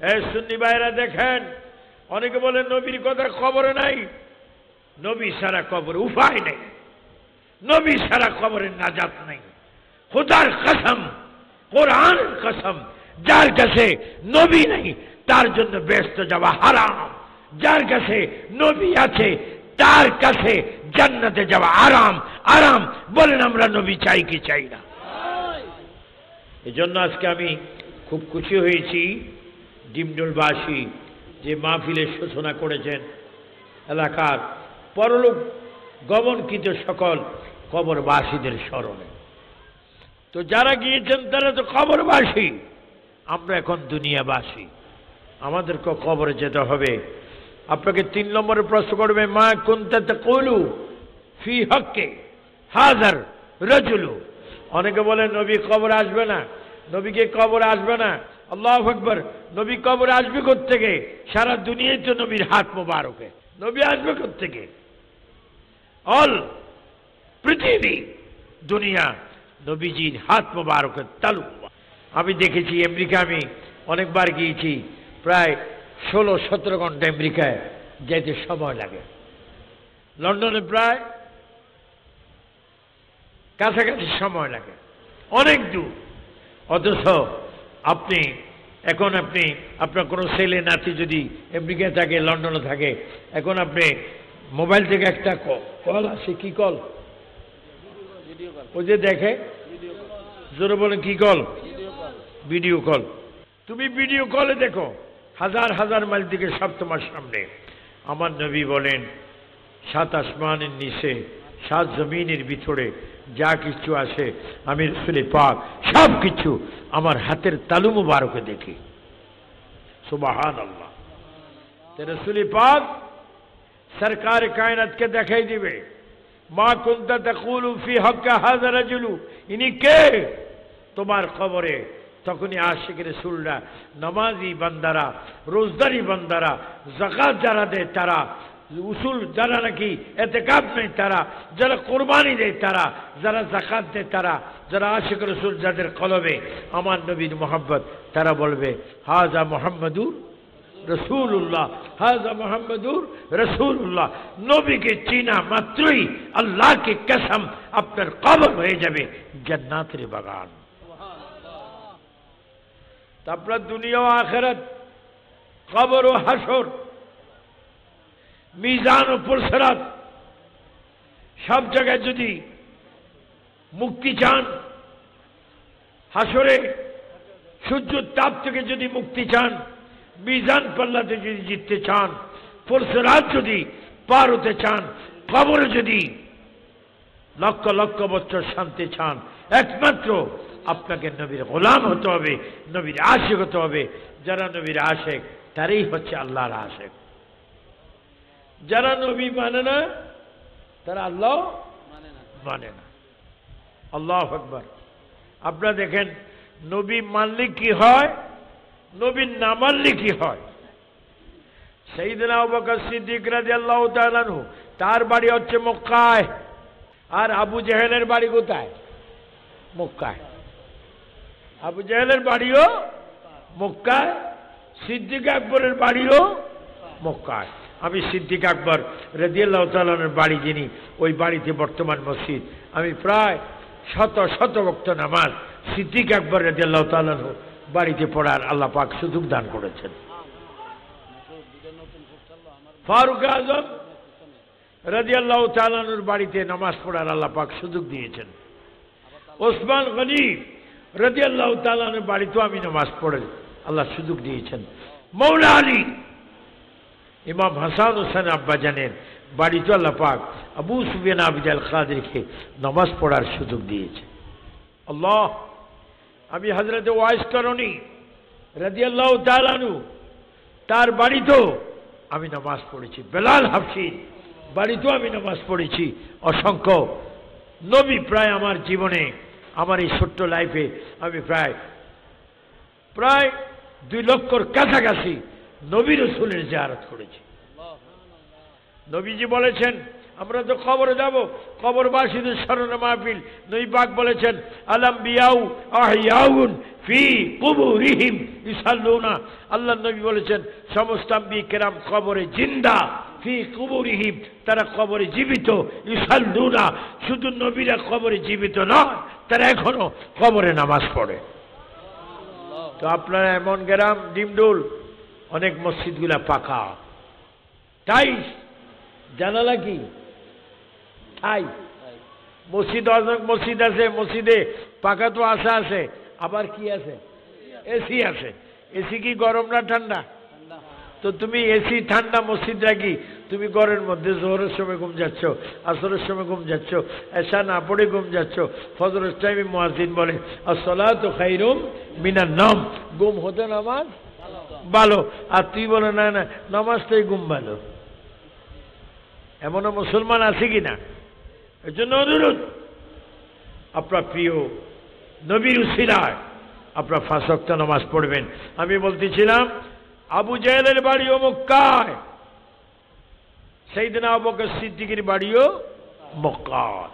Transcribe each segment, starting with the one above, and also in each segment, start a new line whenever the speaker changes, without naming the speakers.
এই সুন্নি ভাইরা দেখেন, অনেকে বলে নবীর কথা কবরে নাই। নবী ছাড়া কবর উপায় নেই, নবী ছাড়া কবরের নাজাত নেই। খোদার কসম, কোরআনের কসম, যার কাছে নবী নেই তার জন্য ব্যস্ত যাওয়া হারাম। যার কাছে নবী আছে তার কাছে জান্নাতে যাওয়া আরাম। আরাম বলেন আমরা নবী চাই কি চাই না? এজন্য আজকে আমি খুব খুশি হয়েছি ডিমডুলবাসী যে মাহফিলের সূচনা করেছেন এলাকার পরলোক গমনকৃত সকল কবরবাসীদের স্মরণে। তো যারা গিয়েছেন তারা তো কবরবাসী, আমরা এখন দুনিয়াবাসী, আমাদেরকে কবরে যেতে হবে। আপনাকে 3 নম্বরে প্রশ্ন করবে, মা কুনতা তাকুলু ফি হক্কে হাজার রাজুলু। অনেকে বলে নবী কবর আসবে না, নবীকে কবর আসবে না। আল্লাহু আকবার। নবী কবর আসবে কোত্থেকে? সারা দুনিয়ায় তো নবীর হাত মোবারকে, নবী আসবে কোত্থেকে? অল পৃথিবী দুনিয়া নবীজির হাত মোবারকের তালু। আমি দেখেছি আমেরিকা, আমি অনেকবার গিয়েছি, প্রায় 16-17 ঘন্টা আমেরিকায় যেতে সময় লাগে। লন্ডনে প্রায় কাছাকাছি সময় লাগে, অনেক দূর। অথচ আপনি এখন আপনার কোনো ছেলে নাতি যদি আমেরিকায় থাকে, লন্ডনে থাকে, এখন আপনি মোবাইল থেকে একটা কল আসে, কি কল? ওই যে দেখে, জোরে বলেন কি কল? Video call. তুমি ভিডিও কলে দেখো, হাজার হাজার মাইল থেকে সব তোমার সামনে। আমার নবী বলেন, 7 আসমানের নিচে 7 জমিনের ভিতরে যা কিছু আছে আমি রাসূল পাক সব কিছু আমার হাতের তালু মুবারকে দেখি। সুবহানাল্লাহ। তে রাসূল পাক সরকার কায়নাতকে দেখাই দিবে, মা কুনতা তাকুলু ফি হক্কা হাযা রাজুলু, ইনি কে? তোমার খবরে তখনই আশিক রাসূলরা, নামাজি বান্দারা, রোজদারি বান্দারা, যাকাত যারা দেয় তারা, উসুল যারা নাকি এতেকাফ নেই তারা, যারা কোরবানি দেয় তারা, যারা যাকাত দেয় তারা, যারা আশিক রাসূল যাদের কলবে আমার নবীর মোহাব্বত, তারা বলবে হাযা মুহাম্মাদুর রাসূলুল্লাহ, হাযা মুহাম্মাদুর রাসূলুল্লাহ। নবীকে চিনা মাত্রই আল্লাহকে কসম আপনার কবর হয়ে যাবে জান্নাতের বাগান। তারপর দুনিয়া ও আখিরাত, কবর ও হাসর, মিজান ও পুরসরাত, সব জায়গায় যদি মুক্তি চান, হাসরে সূর্যের তাপ থেকে যদি মুক্তি চান, মিজান পাল্লাতে যদি জিততে চান, পুরসরাত যদি পার হতে চান, কবরে যদি লক্ষ লক্ষ বছর শান্তি চান, একমাত্র আপনাকে নবীর গোলাম হতে হবে, নবীর আশিক হতে হবে। যারা নবীর আশিক তারাই হচ্ছে আল্লাহর আশিক। যারা নবী মানে না তারা আল্লাহ মানে না। আল্লাহু আকবার। আপনারা দেখেন নবী মানলে কি হয়, নবী না মানলে কি হয়। সাইয়েদনা আবু বকর সিদ্দিক রাদিয়াল্লাহু তাআলা আনহু, তার বাড়ি হচ্ছে মক্কায়, আর আবু জেহেলের বাড়ি কোথায়? মক্কায়। আবু জেহেলের বাড়িও মক্কায়, সিদ্দিক আকবরের বাড়িও মক্কায়। আমি সিদ্দিক আকবর রাদিয়াল্লাহু তাআলা আনহুর বাড়ি যিনি, ওই বাড়িতে বর্তমান মসজিদ, আমি প্রায় শত শত ওয়াক্ত নামাজ সিদ্দিক আকবর রাদিয়াল্লাহু তাআলা আনহু বাড়িতে পড়ার আল্লাহ পাক সুযোগ দান করেছেন। ফারুক আজম রাদিয়াল্লাহু তাআলা আনহুর বাড়িতে নামাজ পড়ার আল্লাহ পাক সুযোগ দিয়েছেন। ওসমান গনি রাদিয়াল্লাহু তাআলা আনহুর বাড়িতেও আমি নামাজ পড়ে আল্লাহ সুযোগ দিয়েছেন। মৌলা আলী ইমাম হাসান হোসেন আব্বাজানের বাড়িতে আল্লাহ পাক আবু সুফিয়ান আবিদাল কাদেরকে নামাজ পড়ার সুযোগ দিয়েছে। আল্লাহ, আমি হযরতে ওয়াইস করণী রাদিয়াল্লাহু তাআলা আনহু তার বাড়িতেও আমি নামাজ পড়েছি। বেলাল হাফসি বাড়িতেও আমি নামাজ পড়েছি। অসংখ্য নবী প্রায় আমার জীবনে, আমার এই ছোট্ট লাইফে আমি প্রায় 2 লক্ষর কাছাকাছি নবী রাসূলের জিয়ারত করেছি। নবীজি বলেছেন, আমরা তো কবরে যাব, কবরবাসীদের স্মরণে মাহফিল। নবী পাক বলেছেন আলাম বিয়াউ আহিয়াউন ফি কুবুরিহিম ইসাল্লুনা। আল্লাহ নবী বলেছেন সমস্ত আম্বিয়া কেরাম কবরে জিন্দা, ফি কুবুরিহিম তারা কবরে জীবিত, ইসাল্লুনা শুধু নবীরা কবরে জীবিত নয়, তারা এখনো কবরে নামাজ পড়ে। তো আপনারা এমন গ্রাম ডিমডুল, অনেক মসজিদগুলা পাকা, টাইস জানালা কি ঠাই, মসজিদ অনেক মসজিদ আছে, মসজিদে পাকা তো আশা আছে, আবার কি আছে এসি আছে। এসি কি গরম না ঠান্ডা? তো তুমি এসি ঠান্ডা মসজিদ রাখি, তুমি ঘরের মধ্যে জোহরের সময় ঘুম যাচ্ছ, আসরের সময় ঘুম যাচ্ছ, এশা না পড়ে ঘুম যাচ্ছ, ফজরের টাইমে মুয়াজ্জিন বলে আসসালাতু খায়রুম মিনান নাম, ঘুম হতে নামাজ ভালো, আর তুই বলে না না নামাজটাই ঘুম ভালো। এমনও মুসলমান আছে কিনা? এর জন্য অনুরোধ, আপনার প্রিয় নবীর উসিলায় আপনার 5 ওয়াক্ত নামাজ পড়বেন। আমি বলতেছিলাম আবু জাহেলের বাড়িও মক্কায়, সাইয়েদনা আবু বকর সিদ্দিকের বাড়িও মক্কায়।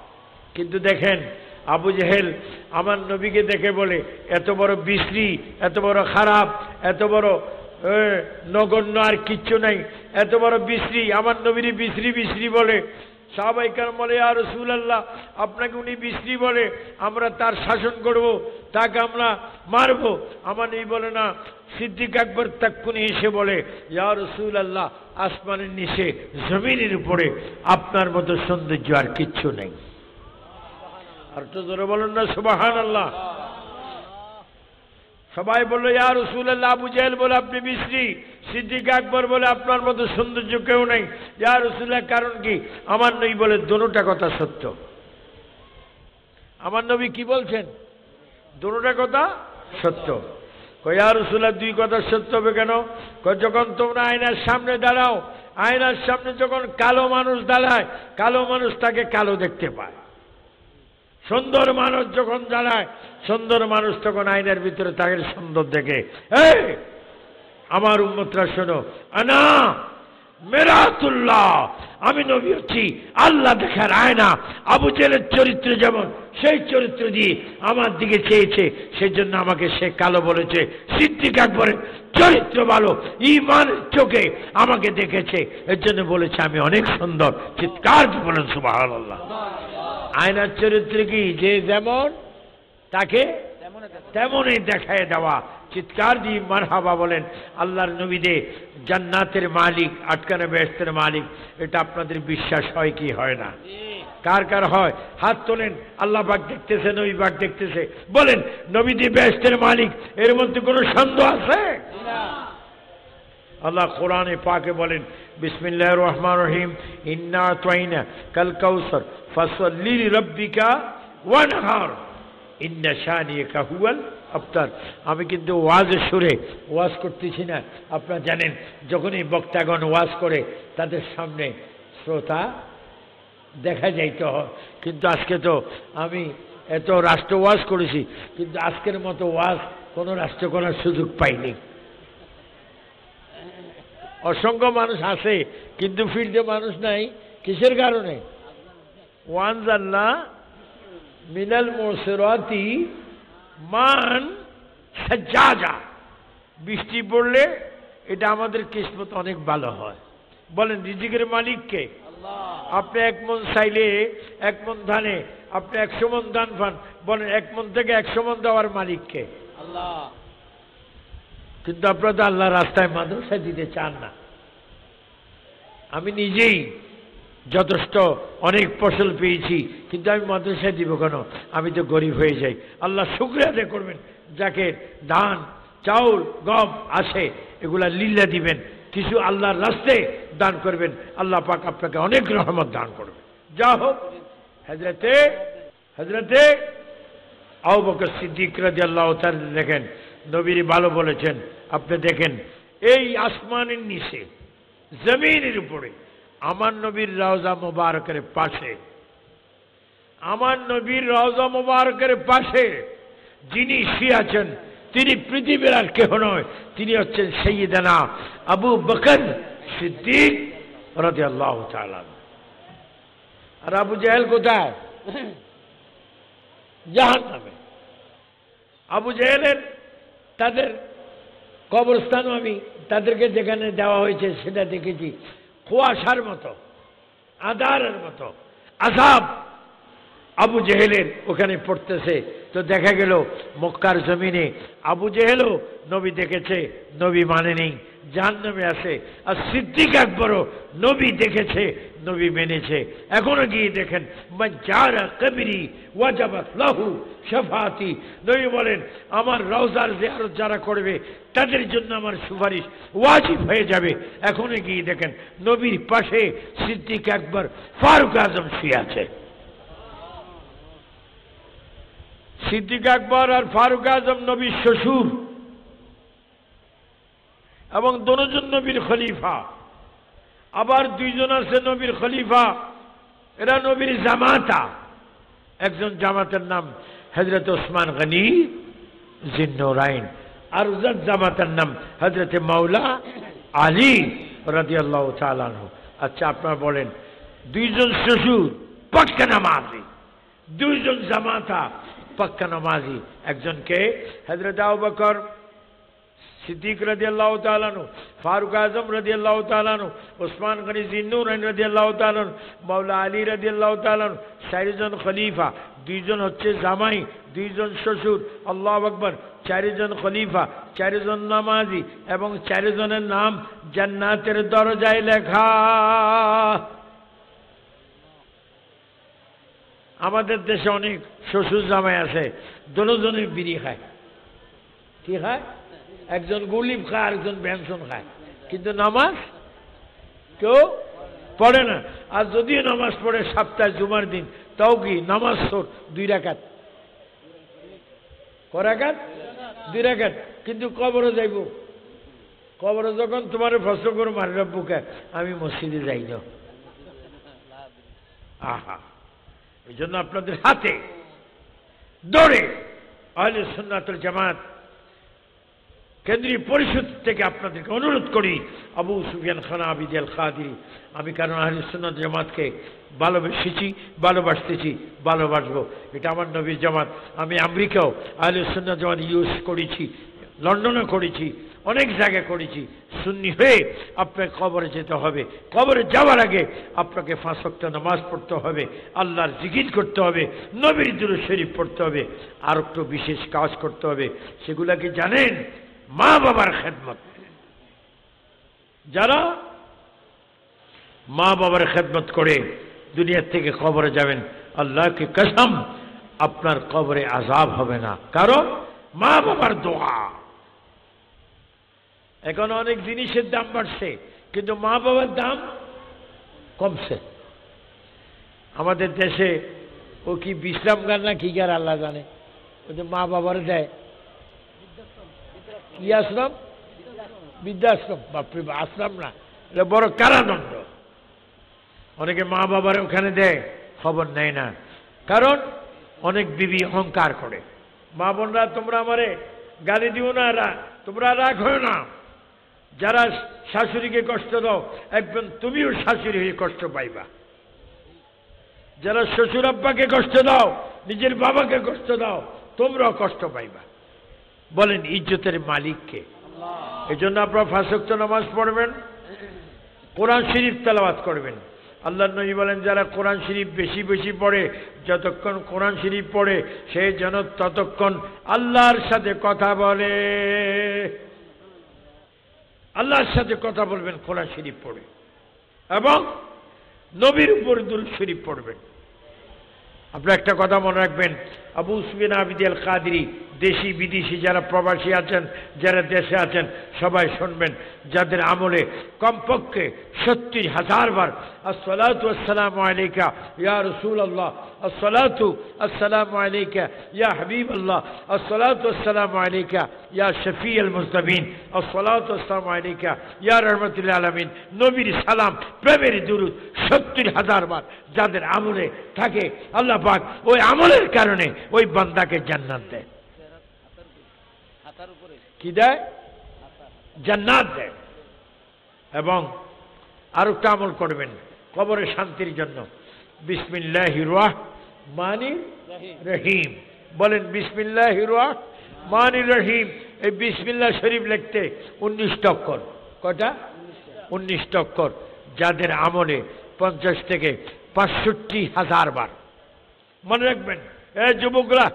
কিন্তু দেখেন আবু জাহেল আমার নবীকে দেখে বলে এত বড় বিশ্রী, এত বড় খারাপ, এত বড় নগণ্য আর কিচ্ছু নাই, এত বড় বিশ্রী, আমার নবীর বিশ্রী বিশ্রী বলে। সাহাবায়ে কেরাম বলে ইয়া রাসূলুল্লাহ আপনাকে উনি বিশ্রী বলে, আমরা তার শাসন করব, তাকে আমরা মারব। আমার নবী বলে না, সিদ্দিক আকবর তাক্ষুনি এসে বলে ইয়া রাসূলুল্লাহ আসমানের নিচে জমিনের উপরে আপনার মতো সৌন্দর্য আর কিচ্ছু নেই। আর তো জোরে বলেন না সুবহানাল্লাহ। সবাই বললো ইয়া রাসূলুল্লাহ, আবু জাহেল বলে আপনি বিশ্রী, সিদ্দিক আকবর বলে আপনার মতো সৌন্দর্য কেউ নেই। ইয়া রাসূলুল্লাহ কারণ কি? আমার নবী বলে দোনোটা কথা সত্য। আমার নবী কি বলছেন? দোনোটা কথা সত্য। কই ইয়া রাসূলুল্লাহ 2 কথা সত্য হবে কেন? কই যখন তোমরা আয়নার সামনে দাঁড়াও, আয়নার সামনে যখন কালো মানুষ দাঁড়ায়, কালো মানুষ তাকে কালো দেখতে পায়। সুন্দর মানুষ যখন দাঁড়ায়, সুন্দর মানুষ তখন আয়নার ভিতরে তাকে সুন্দর দেখে। এই আমার উম্মতরা শোনো, আনা মিরাতুল্লাহ, আমি নবী হচ্ছি আল্লাহ দেখার আয়না। আবু জাহেলের চরিত্র যেমন, সেই চরিত্র দিয়ে আমার দিকে চেয়েছে, সেজন্য আমাকে সে কালো বলেছে। সিদ্দিক আকবরের চরিত্র ভালো, ঈমানের চোখে আমাকে দেখেছে, এর জন্য বলেছে আমি অনেক সুন্দর। চিৎকার বলেন সুবহানাল্লাহ। আয়নার চরিত্র কি? যে যেমন তাকে তেমনই দেখায় দেওয়া। চিৎকার দিয়ে মারহাবা বলেন। আল্লাহর নবীদের জান্নাতের মালিক, আটকানো বেহেশতের মালিক, এটা আপনাদের বিশ্বাস হয় কি হয় না? কার কার হয়? হাত তোলেন। আল্লাহ পাক দেখতেছে, নবী পাক দেখতেছে। বলেন নবীদের বেহেশতের মালিক, এর মধ্যে কোনো সন্দেহ আছে? আল্লাহ কোরআনে পাকে বলেন বিসমিল্লাহির রহমানির রহিম, ইন্না আতাইনা কাল কাউসার ফাসাল্লি লিরাব্বিকা ওয়ানহার ইন্না শানিয়াকা হুয়াল আবতার। আমি কিন্তু ওয়াজের সুরে ওয়াজ করতেছি না। আপনারা জানেন যখন এই বক্তাগণ ওয়াজ করে তাদের সামনে শ্রোতা দেখা যাইতে হয়, কিন্তু আজকে তো আমি এত রাষ্ট্র ওয়াজ করেছি, কিন্তু আজকের মতো ওয়াজ কোনো রাষ্ট্র করার সুযোগ পাইনি। অসংখ্য মানুষ আছে কিন্তু ফিল্ডে মানুষ নাই। কিসের কারণে? ওয়ানজাল্লাহ মিনাল মুসরাতি মান সাজ্জাজা, বৃষ্টি পড়লে এটা আমাদের কিসমত অনেক ভালো হয়। বলেন রিজিকের মালিক কে? আপনি 1 মণ চাইলে 1 মণ ধানে আপনি 100 মণ ধান পান। বলেন 1 মণ থেকে 100 মণ দেওয়ার মালিক কে? আল্লাহ। কিন্তু আপনারা তো আল্লাহর রাস্তায় মাদ্রাসা দিতে চান না। আমি নিজেই যথেষ্ট অনেক ফসল পেয়েছি, কিন্তু আমি মাদ্রাসায় দিব কেন? আমি তো গরিব হয়ে যাই। আল্লাহ শুকরিয়া আদায় করবেন, যাকে ধান চাউল গম আসে এগুলা লিল্লাহ দিবেন, কিছু আল্লাহর রাস্তায় দান করবেন, আল্লাহ পাক আপনাকে অনেক রহমত দান করবেন। যা হোক, হযরতে আবু বকর সিদ্দিক রাদিয়াল্লাহু তাআলা দেখেন নবীর ভালো বলেছেন। আপনি দেখেন এই আসমানের নিচে জমিনের উপরে আমার নবীর রওজা মুবারকের পাশে, আমার নবীর রওজা মুবারকের পাশে যিনি শুয়ে আছেন তিনি পৃথিবীর আর কেহ নয়, তিনি হচ্ছেন সাইয়েদনা আবু বকর সিদ্দিক রাদিয়াল্লাহু তাআলা। আর আবু জেহেল কোথায়? জাহান্নামে। আবু জেহেলের তাদের কবরস্থানও আমি তাদেরকে যেখানে দেওয়া হয়েছে সেটা দেখেছি, কুয়াশার মতো, আধারের মতো আযাব আবু জেহেলের ওখানে পড়তেছে। তো দেখা গেল মক্কার জমিনে আবু জেহেলও নবী দেখেছে, নবী মানেনি, জাহান্নামে আছে। আর সিদ্দিক আকবরও নবী দেখেছে, নবী মেনেছে। এখনো গিয়ে দেখেন, মান জারা কবরি ওয়াজাবাত লাহু শাফাআতি, নবী বলেন আমার রওজার জিয়ারত যারা করবে তাদের জন্য আমার সুপারিশ ওয়াজিব হয়ে যাবে। এখনো গিয়ে দেখেন নবীর পাশে সিদ্দিক আকবর, ফারুক আজম শুয়ে আছে। সিদ্দিক আকবর আর ফারুক আজম নবীর শ্বশুর এবং দুজন নবীর খলিফা। আবার দুইজন আছে নবীর খলিফা, এরা নবীর জামাতা। একজন জামাতের নাম হযরত ওসমান গনি জিন্নুরাইন, আর ওজার জামাতের নাম হযরত মাওলা আলী রাদিয়াল্লাহু তাআলা আনহু। আচ্ছা আপনারা বলেন, দুইজন শ্বশুর পাক্কা নামাজি, দুইজন জামাতা পাক্কা নামাজি। একজনকে হযরত আবু বকর সিদ্দিক রাদিয়াল্লাহু তাআলা আনহু, ফারুক আজম রাদিয়াল্লাহু তাআলা আনহু, ওসমান গনি জিন্নুরাইন রাদিয়াল্লাহু তাআলা আনহু, মাওলা আলী রাদিয়াল্লাহু তাআলা আনহু, চারজন খলিফা। দুইজন হচ্ছে জামাই, দুইজন শ্বশুর। আল্লাহু আকবার। চারজন খলিফা, চারজন নামাজি, এবং চারজনের নাম জান্নাতের দরজায় লেখা। আমাদের দেশে অনেক শ্বশুর জামাই আছে, দুজনে বিড়ি খায়। কি খায়? একজন গুলিব খায়, আরেকজন বেনসন খায়, কিন্তু নামাজ কেউ পড়ে না। আর যদিও নামাজ পড়ে সপ্তাহে জুমার দিন, তাও কি নামাজ তোর 2 রাকাত, ক রাকাত? 2 রাকাত। কিন্তু কবরে যাইব, কবরে যখন তোমার প্রশ্ন করে মারির বুকে, আমি মসজিদে যাই না। আহা, এই জন্য আপনাদের হাতে দৌড়ে আহলে সুন্নাত ওয়াল জামাত কেন্দ্রীয় পরিষদ থেকে আপনাদেরকে অনুরোধ করি, আবু সুফিয়ান খান আবিদ আল কাদেরী, আমি কারণ আহলে সুন্নাত জামাতকে ভালোবেসেছি, ভালোবাসতেছি, ভালোবাসবো। এটা আমার নবীর জামাত। আমি আমেরিকাও আহলে সুন্নাত জামাত ইউজ করেছি, লন্ডনও করেছি, অনেক জায়গায় করেছি। সুন্নি হয়ে আপনাকে কবরে যেতে হবে। কবরে যাওয়ার আগে আপনাকে 5 ওয়াক্ত নামাজ পড়তে হবে, আল্লাহর জিকির করতে হবে, নবীর দুরূদ শরীফ পড়তে হবে, আর একটু বিশেষ কাজ করতে হবে। সেগুলা কি জানেন? মা বাবার খেদমত। যারা মা বাবার খেদমত করে দুনিয়ার থেকে কবরে যাবেন, আল্লাহকে কসম আপনার কবরে আযাব হবে না, কারণ মা বাবার দোয়া। এখন অনেক জিনিসের দাম বাড়ছে, কিন্তু মা বাবার দাম কমছে। আমাদের দেশে ও কি বিশ্রাম গান না কি গান আল্লাহ জানে, ও যে মা বাবার দেয় কি আশ্রম, বৃদ্ধাশ্রম। বাপরে, আশ্রম না, এটা বড় কারাদণ্ড। অনেকে মা বাবার ওখানে দেয়, খবর নেয় না, কারণ অনেক বিবি অহংকার করে। মা বোনরা তোমরা আমারে গালি দিও না, তোমরা রাগ হও না। যারা শাশুড়িকে কষ্ট দাও, একজন তুমিও শাশুড়ি হয়ে কষ্ট পাইবা। যারা শ্বশুর আব্বাকে কষ্ট দাও, নিজের বাবাকে কষ্ট দাও, তোমরাও কষ্ট পাইবা। বলেন ইজ্জতের মালিককে। এই জন্য আপনারা 5 ওয়াক্ত নামাজ পড়বেন, কোরআন শরীফ তেলাওয়াত করবেন। আল্লাহর নবী বলেন, যারা কোরআন শরীফ বেশি বেশি পড়ে, যতক্ষণ কোরআন শরীফ পড়ে, সে যেন ততক্ষণ আল্লাহর সাথে কথা বলে। আল্লাহর সাথে কথা বলবেন কোরআন শরীফ পড়ে, এবং নবীর উপর দুরূদ শরীফ পড়বেন। আপনারা একটা কথা মনে রাখবেন, আবু সুফিয়ান আবিদ আল কাদেরী, দেশি বিদেশি যারা প্রবাসী আছেন, যারা দেশে আছেন, সবাই শুনবেন, যাদের আমলে কমপক্ষে 70,000 বার আসসালাতু আসসালামু আলাইকা ইয়া রাসূলুল্লাহ, আসসালাতু আসসালামু আলাইকা ইয়া হাবিবাল্লাহ, আসসালাতু আসসালামু আলাইকা ইয়া শফিউল মুজতাবিন, আসসালাতু আসসালামু আলাইকা ইয়া রাহমাতুল আলামিন, নবীর সালাম, প্রেমের দুরূদ 70,000 বার যাদের আমলে থাকে, আল্লাহ পাক ওই আমলের কারণে ওই বান্দাকে জান্নাত দেয়। কি দেয়? জান্নাত দেয়। এবং আর একটা আমল করবেন কবরের শান্তির জন্য। বিসমিল্লাহির রহমানির রহিম। বলেন বিসমিল্লাহির রহমানির রহিম। এই বিসমিল্লাহ শরীফ লিখতে 19 অক্ষর। কটা? 19 অক্ষর। যাদের আমলে 50 থেকে 65,000 বার। মনে রাখবেন এই যুবকরা,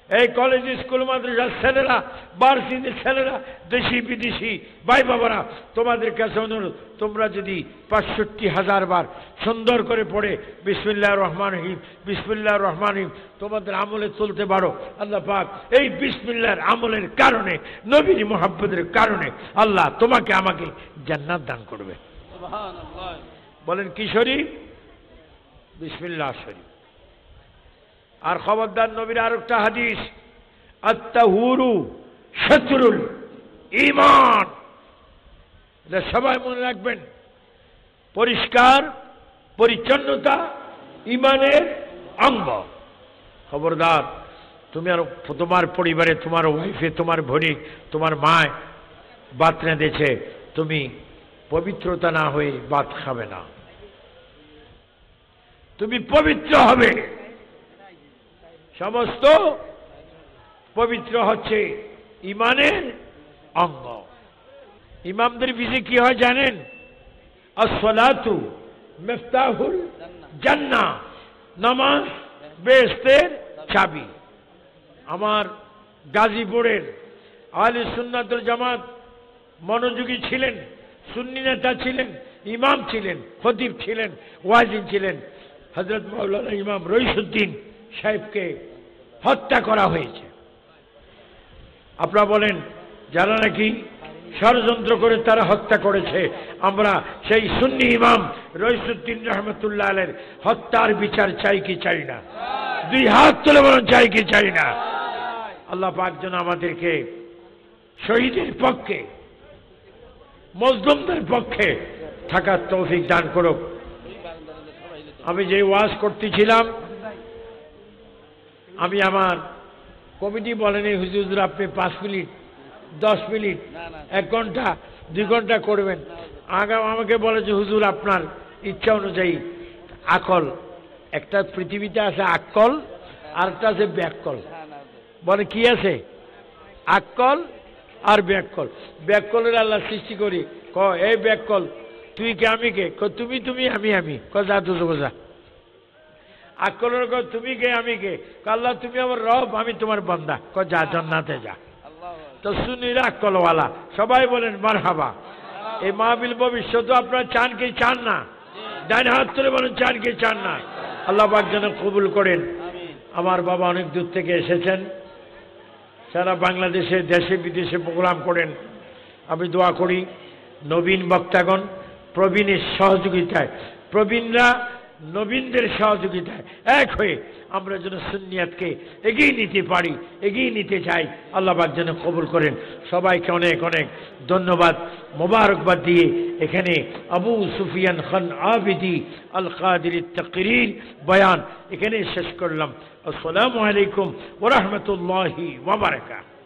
এই কলেজ স্কুল মাদ্রাসার ছেলেরা, ভার্সিটির ছেলেরা, দেশি বিদেশি ভাই বাবারা, তোমাদের কাছে অনুরোধ, তোমরা যদি 65,000 বার সুন্দর করে পড়ে বিসমিল্লাহির রহমানির রহিম, বিসমিল্লাহির রহমানির রহিম তোমাদের আমলে চলতে পারো, আল্লাহ পাক এই বিসমিল্লাহর আমলের কারণে, নবীর মুহাব্বতের কারণে আল্লাহ তোমাকে আমাকে জান্নাত দান করবে। সুবহানাল্লাহ। বলেন কি শরীফ? বিসমিল্লাহ শরীফ। আর খবরদার, নবীর আরেকটা হাদিস, আত-তাহুরু শাতরুল ঈমান। এটা সবাই মনে রাখবেন। পরিষ্কার পরিচ্ছন্নতা ঈমানের অঙ্গ। খবরদার, তুমি আর তোমার পরিবারে, তোমার ওয়াইফে, তোমার বোনে, তোমার মায় ভাত রেঁধেছে, তুমি পবিত্রতা না হয়ে ভাত খাবে না। তুমি পবিত্র হবে। সমস্ত পবিত্র হচ্ছে ঈমানের অঙ্গ। ইমামদের পিছে কি হয় জানেন? আসসালাতু মিফতাহুল জান্নাহ। নামাজ বেহেশতের চাবি। আমার গাজীপুরের আহলে সুন্নাত ওয়াল জামাত মনোযোগী ছিলেন, সুন্নি নেতা ছিলেন, ইমাম ছিলেন, খতিব ছিলেন, ওয়াজিন ছিলেন। হযরত মাওলানা ইমাম রইসুদ্দিন সাহেবকে হত্যা করা হয়েছে। আপনারা বলেন, যারা নাকি ষড়যন্ত্র করে তারা হত্যা করেছে, আমরা সেই সুন্নি ইমাম রইসুদ্দিন রহমতুল্লাহ আলাইহির হত্যার বিচার চাই কি চাই না? দুই হাত তুলে বলেন, চাই কি চাই না? আল্লাহ পাক যেন আমাদেরকে শহীদের পক্ষে, মজলুমদের পক্ষে থাকার তৌফিক দান করুক। আমি যে ওয়াজ করতেছিলাম, আমি আমার কমিটি বলেনি, হুজুর আপনি 5 মিনিট, 10 মিনিট, 1 ঘন্টা, 2 ঘন্টা করবেন। আমাকে বলেছে হুজুর আপনার ইচ্ছা অনুযায়ী। আকল একটা পৃথিবীতে আছে, আকল, আর একটা আছে ব্যাকল। বলে কি আছে? আকল আর ব্যাকল। ব্যাকলের আল্লাহ সৃষ্টি করি, ক এই ব্যাকল তুই কে আমি কে? তুমি তুমি আমি আমি। যা তো যা। আকলের ক তুমি কে আমি কে? আল্লাহ তুমি আমার রব, আমি তোমার বান্দা। যা জান্নাতে যা। তো সুন্নিরা আকলওয়ালা, সবাই বলেন মারহাবা। এই মাহফিল ভবিষ্যতে আপনারা চান কি চান না? ডান হাত তুলে বলেন, চান কি চান না? আল্লাহ পাক যেন কবুল করেন। আমার বাবা অনেক দূর থেকে এসেছেন, সারা বাংলাদেশে, দেশে বিদেশে প্রোগ্রাম করেন। আমি দোয়া করি নবীন বক্তাগণ প্রবীণের সহযোগিতায়, প্রবীণরা নবীনদের সহযোগিতায় এক হয়ে আমরা যেন সুন্নিয়াতকে এগিয়ে নিতে পারি, এগিয়ে নিতে চাই। আল্লাহ পাক যেন কবুল করেন। সবাইকে অনেক অনেক ধন্যবাদ, মোবারকবাদ দিয়ে এখানে আবু সুফিয়ান খান আবিদি আল কাদির তাকরীর বয়ান এখানে শেষ করলাম। আসসালামু আলাইকুম ওয়া রাহমাতুল্লাহি ওয়া বারাকাতুহু।